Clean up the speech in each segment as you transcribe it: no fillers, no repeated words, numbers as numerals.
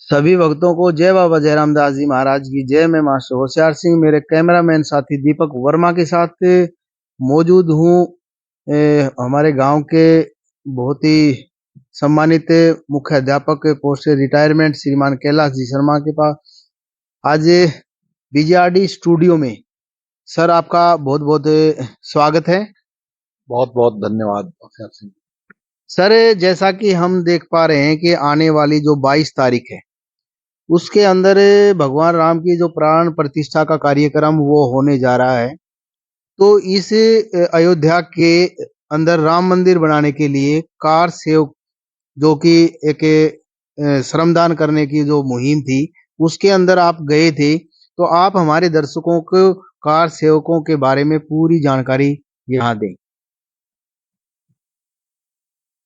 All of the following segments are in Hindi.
सभी भक्तों को जय बाबा जयराम दास जी महाराज की जय। मैं मास्टर होशियार सिंह मेरे कैमरामैन साथी दीपक वर्मा के साथ मौजूद हूँ हमारे गांव के बहुत ही सम्मानित मुख्य अध्यापक पोस्ट रिटायरमेंट श्रीमान कैलाश जी शर्मा के पास आज बीजेआरडी स्टूडियो में। सर आपका बहुत बहुत स्वागत है। बहुत बहुत धन्यवाद होशियार सिंह। सर जैसा कि हम देख पा रहे हैं कि आने वाली जो 22 तारीख है उसके अंदर भगवान राम की जो प्राण प्रतिष्ठा का कार्यक्रम वो होने जा रहा है। तो इस अयोध्या के अंदर राम मंदिर बनाने के लिए कार सेवक जो कि एक श्रमदान करने की जो मुहिम थी उसके अंदर आप गए थे। तो आप हमारे दर्शकों को कार सेवकों के बारे में पूरी जानकारी यहाँ दें।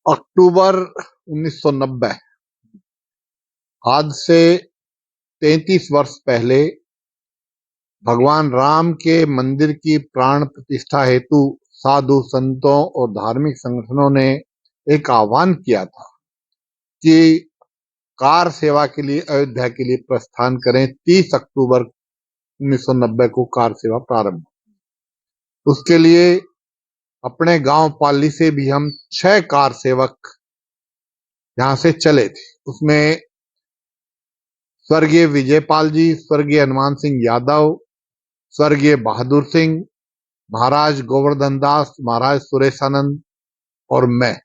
अक्टूबर 1990 आज से 33 वर्ष पहले भगवान राम के मंदिर की प्राण प्रतिष्ठा हेतु साधु संतों और धार्मिक संगठनों ने एक आह्वान किया था कि कार सेवा के लिए अयोध्या के लिए प्रस्थान करें। 30 अक्टूबर 1990 को कार सेवा प्रारंभ। उसके लिए अपने गांव पाली से भी हम 6 कार सेवक यहां से चले थे। उसमें स्वर्गीय विजयपाल जी, स्वर्गीय हनुमान सिंह यादव, स्वर्गीय बहादुर सिंह, महाराज गोवर्धन दास, महाराज सुरेशानंद और मैं।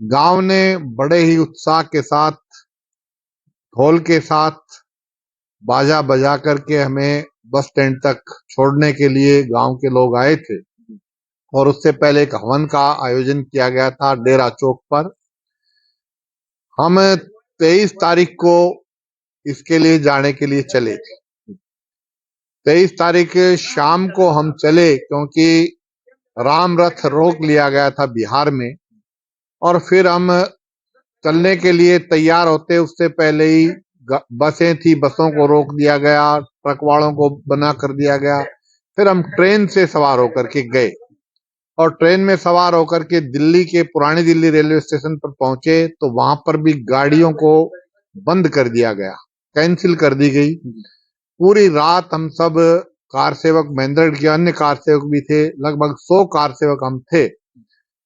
गांव ने बड़े ही उत्साह के साथ ढोल के साथ बाजा बजा करके हमें बस स्टैंड तक छोड़ने के लिए गांव के लोग आए थे और उससे पहले एक हवन का आयोजन किया गया था डेरा चौक पर। हम 23 तारीख को इसके लिए जाने के लिए चले थे। 23 तारीख शाम को हम चले क्योंकि राम रथ रोक लिया गया था बिहार में और फिर हम चलने के लिए तैयार होते उससे पहले ही बसें थी, बसों को रोक दिया गया, ट्रक वालों को बना कर दिया गया। फिर हम ट्रेन से सवार होकर के गए और ट्रेन में सवार होकर के दिल्ली के पुरानी दिल्ली रेलवे स्टेशन पर पहुंचे तो वहां पर भी गाड़ियों को बंद कर दिया गया, कैंसिल कर दी गई। पूरी रात हम सब कार सेवक, महेंद्रगढ़ के अन्य कार सेवक भी थे, लगभग 100 कार सेवक हम थे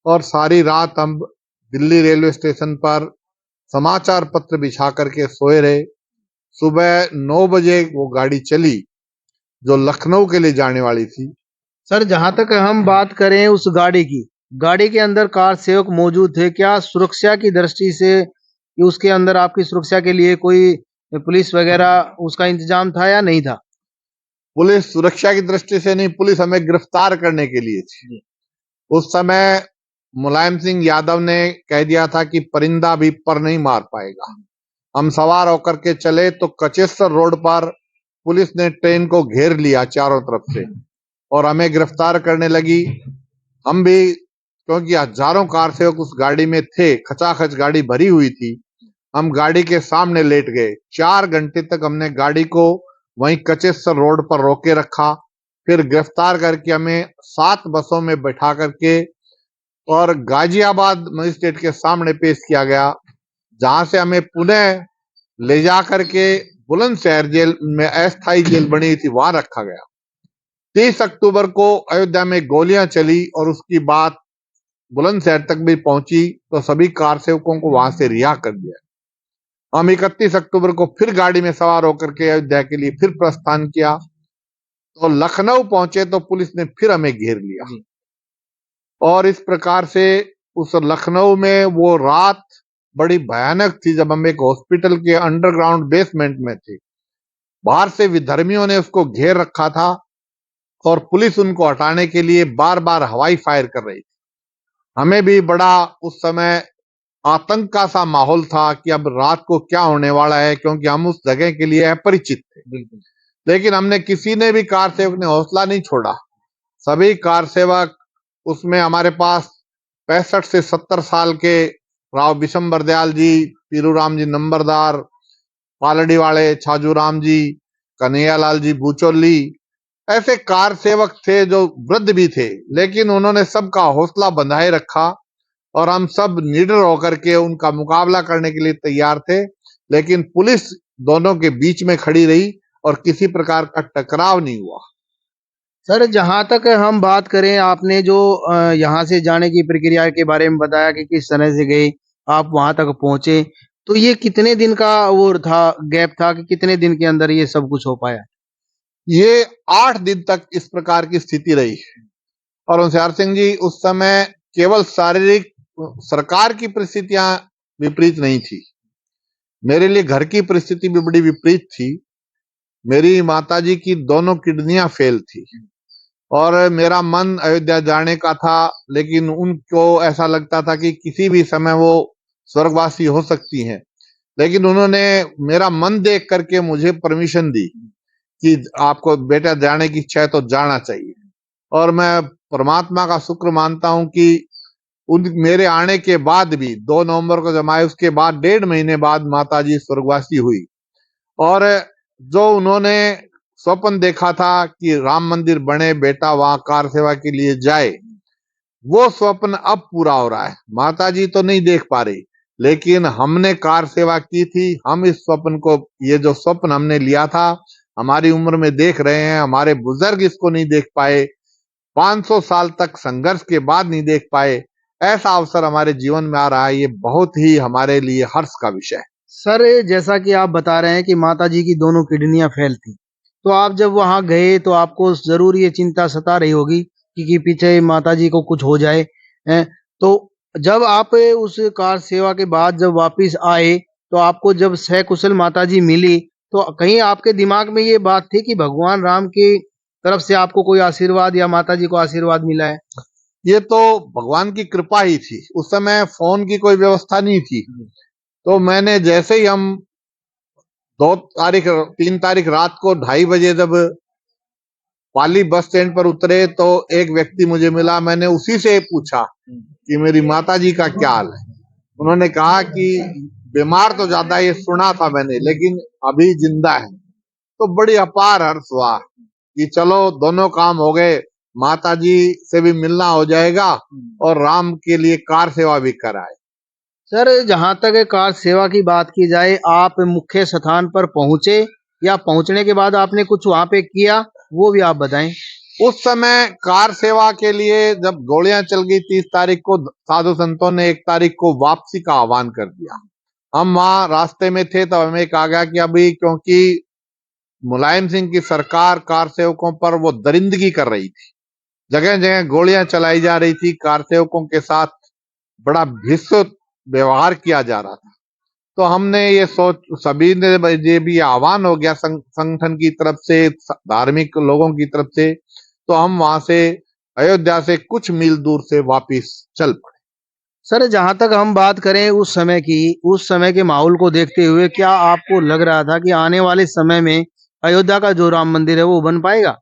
और सारी रात हम दिल्ली रेलवे स्टेशन पर समाचार पत्र बिछा करके सोए रहे। सुबह 9 बजे वो गाड़ी चली जो लखनऊ के लिए जाने वाली थी। सर जहां तक हम बात करें उस गाड़ी के अंदर कार सेवक मौजूद थे, क्या सुरक्षा की दृष्टि से उसके अंदर आपकी सुरक्षा के लिए कोई पुलिस वगैरह उसका इंतजाम था या नहीं था? पुलिस सुरक्षा की दृष्टि से नहीं, पुलिस हमें गिरफ्तार करने के लिए थी। उस समय मुलायम सिंह यादव ने कह दिया था कि परिंदा भी पर नहीं मार पाएगा। हम सवार होकर के चले तो कचेश्वर रोड पर पुलिस ने ट्रेन को घेर लिया चारों तरफ से और हमें गिरफ्तार करने लगी। हम भी, क्योंकि हजारों कार सेवक उस गाड़ी में थे, खचाखच गाड़ी भरी हुई थी, हम गाड़ी के सामने लेट गए। 4 घंटे तक हमने गाड़ी को वहीं कचेश्वर रोड पर रोके रखा। फिर गिरफ्तार करके हमें 7 बसों में बैठा करके और गाजियाबाद मजिस्ट्रेट के सामने पेश किया गया, जहां से हमें पुनः ले जा करके बुलंदशहर जेल में, अस्थायी जेल बनी थी, वहां रखा गया। 30 अक्टूबर को अयोध्या में गोलियां चली और उसकी बात बुलंदशहर तक भी पहुंची तो सभी कार सेवकों को वहां से रिहा कर दिया। हम 31 अक्टूबर को फिर गाड़ी में सवार होकर के अयोध्या के लिए फिर प्रस्थान किया तो लखनऊ पहुंचे तो पुलिस ने फिर हमें घेर लिया और इस प्रकार से उस लखनऊ में वो रात बड़ी भयानक थी जब हम एक हॉस्पिटल के अंडरग्राउंड बेसमेंट में थे। बाहर से विधर्मियों ने उसको घेर रखा था और पुलिस उनको हटाने के लिए बार बार हवाई फायर कर रही थी। हमें भी बड़ा उस समय आतंक का सा माहौल था कि अब रात को क्या होने वाला है, क्योंकि हम उस जगह के लिए अपरिचित थे। लेकिन हमने किसी ने भी कार सेवक ने हौसला नहीं छोड़ा। सभी कार सेवक, उसमें हमारे पास 65 से 70 साल के राव विशंबर दयाल जी, पीरूराम जी नंबरदार, पालड़ी वाले छाजूराम जी, कन्हैयालाल जी बूचोली, ऐसे कार सेवक थे जो वृद्ध भी थे, लेकिन उन्होंने सबका हौसला बंधाए रखा और हम सब निडर होकर के उनका मुकाबला करने के लिए तैयार थे। लेकिन पुलिस दोनों के बीच में खड़ी रही और किसी प्रकार का टकराव नहीं हुआ। सर, जहाँ तक हम बात करें, आपने जो यहाँ से जाने की प्रक्रिया के बारे में बताया कि किस तरह से गए, आप वहाँ तक पहुँचे, तो ये कितने दिन का वो था, गैप था कि कितने दिन के अंदर ये सब कुछ हो पाया? ये 8 दिन तक इस प्रकार की स्थिति रही और होशियार सिंह जी उस समय केवल शारीरिक सरकार की परिस्थितियां विपरीत नहीं थी, मेरे लिए घर की परिस्थिति भी बड़ी विपरीत थी। मेरी माताजी की दोनों किडनियां फेल थी और मेरा मन अयोध्या जाने का था, लेकिन उनको ऐसा लगता था कि किसी भी समय वो स्वर्गवासी हो सकती हैं। लेकिन उन्होंने मेरा मन देख करके मुझे परमिशन दी कि आपको बेटा जाने की इच्छा है तो जाना चाहिए। और मैं परमात्मा का शुक्र मानता हूं कि उन मेरे आने के बाद भी 2 नवंबर को जब आए उसके बाद 1.5 महीने बाद माताजी स्वर्गवासी हुई और जो उन्होंने स्वप्न देखा था कि राम मंदिर बने, बेटा वहां कार सेवा के लिए जाए, वो स्वप्न अब पूरा हो रहा है। माताजी तो नहीं देख पा रही, लेकिन हमने कार सेवा की थी, हम इस स्वप्न को, ये जो स्वप्न हमने लिया था हमारी उम्र में देख रहे हैं। हमारे बुजुर्ग इसको नहीं देख पाए, 500 साल तक संघर्ष के बाद नहीं देख पाए, ऐसा अवसर हमारे जीवन में आ रहा है। ये बहुत ही हमारे लिए हर्ष का विषय है। सर, जैसा कि आप बता रहे हैं कि माताजी की दोनों किडनियाँ फेल थी, तो आप जब वहाँ गए तो आपको ज़रूर ये चिंता सता रही होगी कि पीछे माताजी को कुछ हो जाए, हैं? तो जब आप उस कार सेवा के बाद जब वापिस आए, तो आपको जब सकुशल माताजी मिली, तो कहीं आपके दिमाग में ये बात थी कि भगवान राम की तरफ से आपको कोई आशीर्वाद या माताजी को आशीर्वाद मिला है? ये तो भगवान की कृपा ही थी। उस समय फोन की कोई व्यवस्था नहीं थी, तो मैंने जैसे ही हम 3 तारीख रात को 2:30 बजे जब पाली बस स्टैंड पर उतरे तो एक व्यक्ति मुझे मिला। मैंने उसी से पूछा कि मेरी माताजी का क्या हाल है। उन्होंने कहा कि बीमार तो ज्यादा, ये सुना था मैंने, लेकिन अभी जिंदा है। तो बड़ी अपार हर्ष हुआ कि चलो दोनों काम हो गए, माताजी से भी मिलना हो जाएगा और राम के लिए कार सेवा भी कराए। सर, जहाँ तक कार सेवा की बात की जाए, आप मुख्य स्थान पर पहुँचे या पहुँचने के बाद आपने कुछ वहाँ पे किया, वो भी आप बताएं? उस समय कार सेवा के लिए जब गोलियां चल गई 30 तारीख को, साधु संतों ने 1 तारीख को वापसी का आह्वान कर दिया। हम वहां रास्ते में थे तब हमें कहा गया कि अभी, क्योंकि मुलायम सिंह की सरकार कार सेवकों पर वो दरिंदगी कर रही थी, जगह जगह गोलियां चलाई जा रही थी, कार सेवकों के साथ बड़ा भीषण व्यवहार किया जा रहा था। तो हमने ये सोच, सभी ने, ये भी आह्वान हो गया संगठन की तरफ से, धार्मिक लोगों की तरफ से, तो हम वहां से अयोध्या से कुछ मील दूर से वापिस चल पड़े। सर, जहाँ तक हम बात करें उस समय की, उस समय के माहौल को देखते हुए क्या आपको लग रहा था कि आने वाले समय में अयोध्या का जो राम मंदिर है वो बन पाएगा?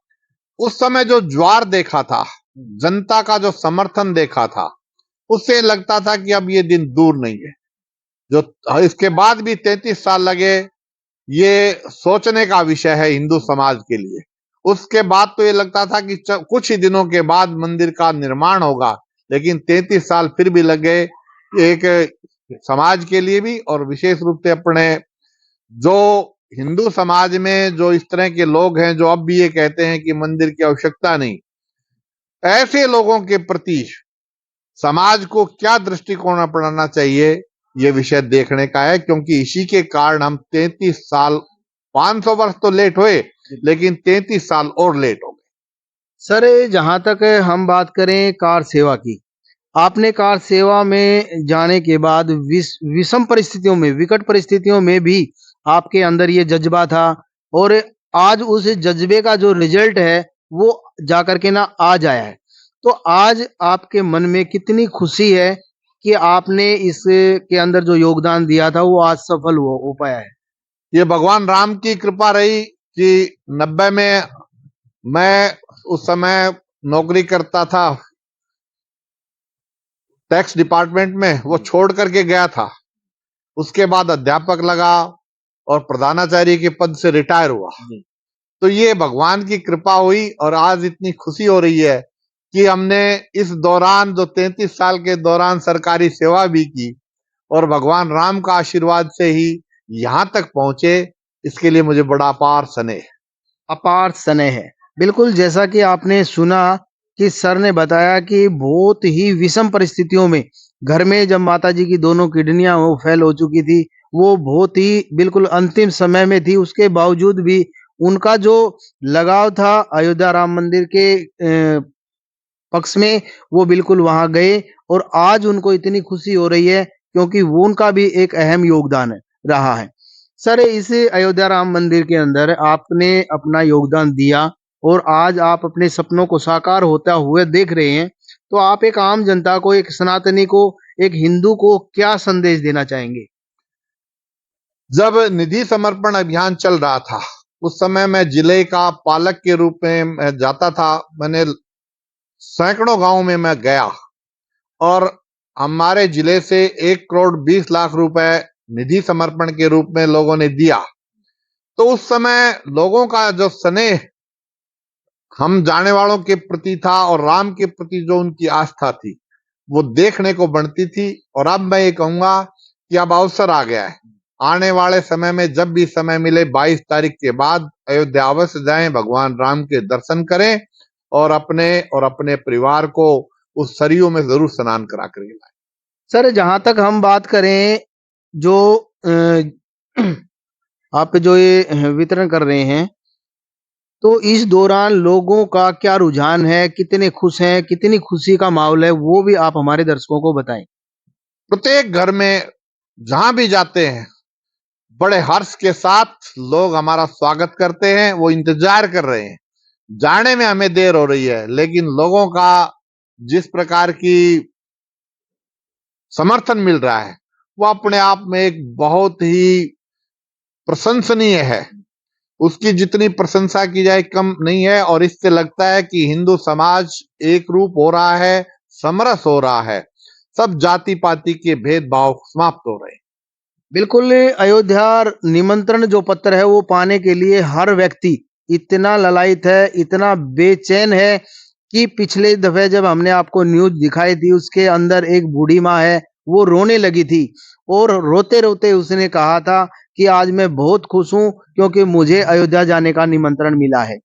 उस समय जो ज्वार देखा था, जनता का जो समर्थन देखा था, उससे लगता था कि अब ये दिन दूर नहीं है। जो इसके बाद भी 33 साल लगे, ये सोचने का विषय है हिंदू समाज के लिए। उसके बाद तो ये लगता था कि कुछ ही दिनों के बाद मंदिर का निर्माण होगा, लेकिन 33 साल फिर भी लगे। एक समाज के लिए भी और विशेष रूप से अपने जो हिंदू समाज में जो इस तरह के लोग हैं जो अब भी ये कहते हैं कि मंदिर की आवश्यकता नहीं, ऐसे लोगों के प्रति समाज को क्या दृष्टिकोण अपनाना चाहिए, ये विषय देखने का है। क्योंकि इसी के कारण हम 33 साल, 500 वर्ष तो लेट हुए, लेकिन 33 साल और लेट हो गए। सर, जहाँ तक हम बात करें कार सेवा की, आपने कार सेवा में जाने के बाद विषम परिस्थितियों में, विकट परिस्थितियों में भी आपके अंदर ये जज़्बा था और आज उस जज़्बे का जो रिज़ल्ट है, वो जाकर के ना आज आया है। तो आज आपके मन में कितनी खुशी है कि आपने इसके अंदर जो योगदान दिया था, वो आज सफल हो पाया है? ये भगवान राम की कृपा रही कि 90 में मैं उस समय नौकरी करता था टैक्स डिपार्टमेंट में, वो छोड़ करके गया था। उसके बाद अध्यापक लगा और प्रधानाचार्य के पद से रिटायर हुआ। तो ये भगवान की कृपा हुई और आज इतनी खुशी हो रही है कि हमने इस दौरान जो 33 साल के दौरान सरकारी सेवा भी की और भगवान राम का आशीर्वाद से ही यहां तक पहुंचे, इसके लिए मुझे बड़ा अपार स्नेह। अपार स्नेह है। बिल्कुल, जैसा कि आपने सुना कि सर ने बताया कि बहुत ही विषम परिस्थितियों में घर में जब माताजी की दोनों किडनियां वो फेल हो चुकी थी, वो बहुत ही बिल्कुल अंतिम समय में थी, उसके बावजूद भी उनका जो लगाव था अयोध्या राम मंदिर के पक्ष में, वो बिल्कुल वहां गए और आज उनको इतनी खुशी हो रही है क्योंकि वो उनका भी एक अहम योगदान रहा है। सर, इस अयोध्या राम मंदिर के अंदर आपने अपना योगदान दिया और आज आप अपने सपनों को साकार होता हुए देख रहे हैं, तो आप एक आम जनता को, एक सनातनी को, एक हिंदू को क्या संदेश देना चाहेंगे? जब निधि समर्पण अभियान चल रहा था, उस समय मैं जिले का पालक के रूप में मैं जाता था। मैंने सैकड़ों गांव में मैं गया और हमारे जिले से 1 करोड़ 20 लाख रुपए निधि समर्पण के रूप में लोगों ने दिया। तो उस समय लोगों का जो स्नेह हम जाने वालों के प्रति था और राम के प्रति जो उनकी आस्था थी, वो देखने को बनती थी। और अब मैं ये कहूंगा कि अब अवसर आ गया है। आने वाले समय में जब भी समय मिले 22 तारीख के बाद अयोध्या अवश्य जाएं, भगवान राम के दर्शन करें और अपने परिवार को उस सरयू में जरूर स्नान करा कर लाएं। सर, जहां तक हम बात करें, जो आप जो ये वितरण कर रहे हैं, तो इस दौरान लोगों का क्या रुझान है, कितने खुश हैं, कितनी खुशी का माहौल है, वो भी आप हमारे दर्शकों को बताएं। प्रत्येक घर में जहां भी जाते हैं, बड़े हर्ष के साथ लोग हमारा स्वागत करते हैं। वो इंतजार कर रहे हैं। जाने में हमें देर हो रही है, लेकिन लोगों का जिस प्रकार की समर्थन मिल रहा है, वो अपने आप में एक बहुत ही प्रशंसनीय है। उसकी जितनी प्रशंसा की जाए कम नहीं है। और इससे लगता है कि हिंदू समाज एक रूप हो रहा है, समरस हो रहा है। सब जाति पाति के भेदभाव समाप्त हो रहे हैं। बिल्कुल, अयोध्या निमंत्रण जो पत्र है वो पाने के लिए हर व्यक्ति इतना ललायित है, इतना बेचैन है कि पिछले दफे जब हमने आपको न्यूज दिखाई थी, उसके अंदर एक बूढ़ी माँ है, वो रोने लगी थी और रोते-रोते उसने कहा था कि आज मैं बहुत खुश हूँ क्योंकि मुझे अयोध्या जाने का निमंत्रण मिला है।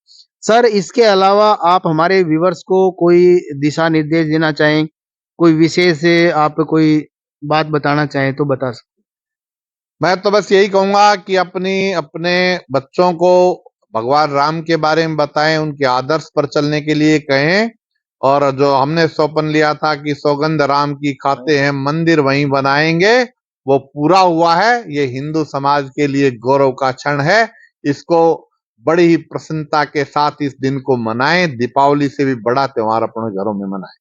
सर, इसके अलावा आप हमारे व्यूअर्स को कोई दिशा निर्देश देना चाहें, कोई विशेष आप कोई बात बताना चाहें तो बता सकते मैं तो बस यही कहूंगा कि अपने बच्चों को भगवान राम के बारे में बताएं, उनके आदर्श पर चलने के लिए कहें। और जो हमने सौपन लिया था कि सौगंध राम की खाते हैं, मंदिर वहीं बनाएंगे, वो पूरा हुआ है। ये हिंदू समाज के लिए गौरव का क्षण है। इसको बड़ी ही प्रसन्नता के साथ इस दिन को मनाएं। दीपावली से भी बड़ा त्योहार अपने घरों में मनाएं।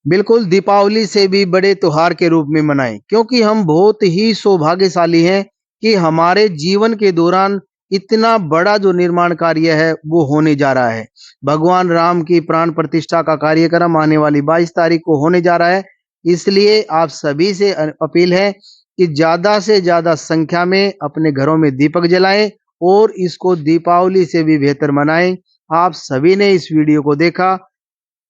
बिल्कुल, दीपावली से भी बड़े त्योहार के रूप में मनाएं क्योंकि हम बहुत ही सौभाग्यशाली हैं कि हमारे जीवन के दौरान इतना बड़ा जो निर्माण कार्य है वो होने जा रहा है। भगवान राम की प्राण प्रतिष्ठा का कार्यक्रम आने वाली 22 तारीख को होने जा रहा है। इसलिए आप सभी से अपील है कि ज़्यादा से ज़्यादा संख्या में अपने घरों में दीपक जलाएं और इसको दीपावली से भी बेहतर मनाएं। आप सभी ने इस वीडियो को देखा,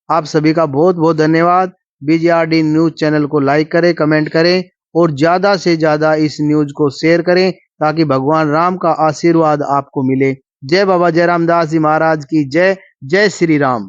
आप सभी का बहुत-बहुत धन्यवाद। बीजीआरडी न्यूज़ चैनल को लाइक करें, कमेंट करें और ज़्यादा से ज़्यादा इस न्यूज़ को शेयर करें ताकि भगवान राम का आशीर्वाद आपको मिले। जय बाबा जयराम दास जी महाराज की जय। जय श्री राम।